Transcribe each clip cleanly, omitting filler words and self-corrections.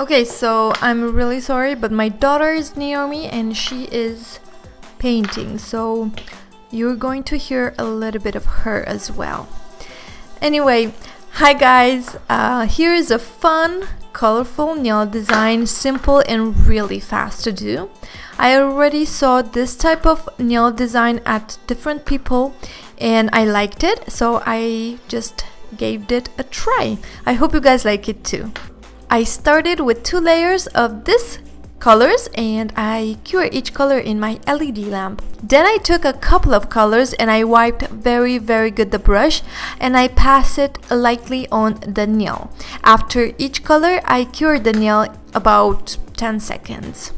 Okay, so I'm really sorry, but my daughter is near me and she is painting, so you're going to hear a little bit of her as well. Anyway, hi guys, here is a fun, colorful nail design, simple and really fast to do. I already saw this type of nail design at different people and I liked it, so I just gave it a try. I hope you guys like it too. I started with 2 layers of this colors and I cure each color in my LED lamp. Then I took a couple of colors and I wiped very good the brush and I pass it lightly on the nail. After each color I cured the nail about 10 seconds.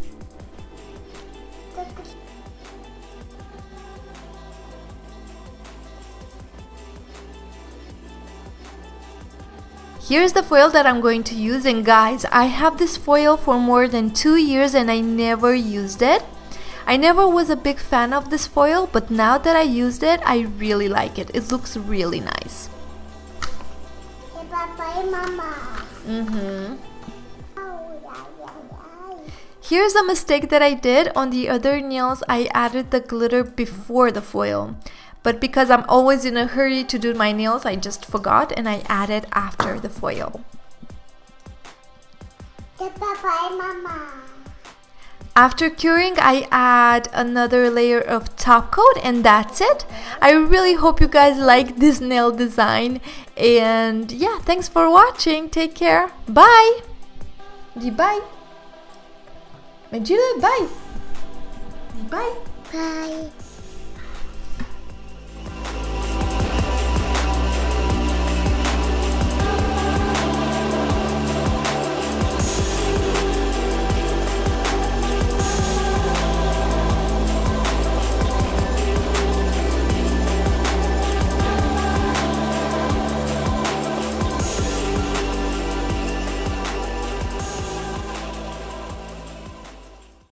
Here's the foil that I'm going to use, and guys, I have this foil for more than 2 years and I never used it. I never was a big fan of this foil, but now that I used it, I really like it. It looks really nice. Here's a mistake that I did. On the other nails, I added the glitter before the foil. But because I'm always in a hurry to do my nails, I just forgot and I added after the foil. After curing, I add another layer of top coat and that's it. I really hope you guys like this nail design. And yeah, thanks for watching. Take care. Bye. Dis bye. Mais dis-le, bye. Dis bye. Bye.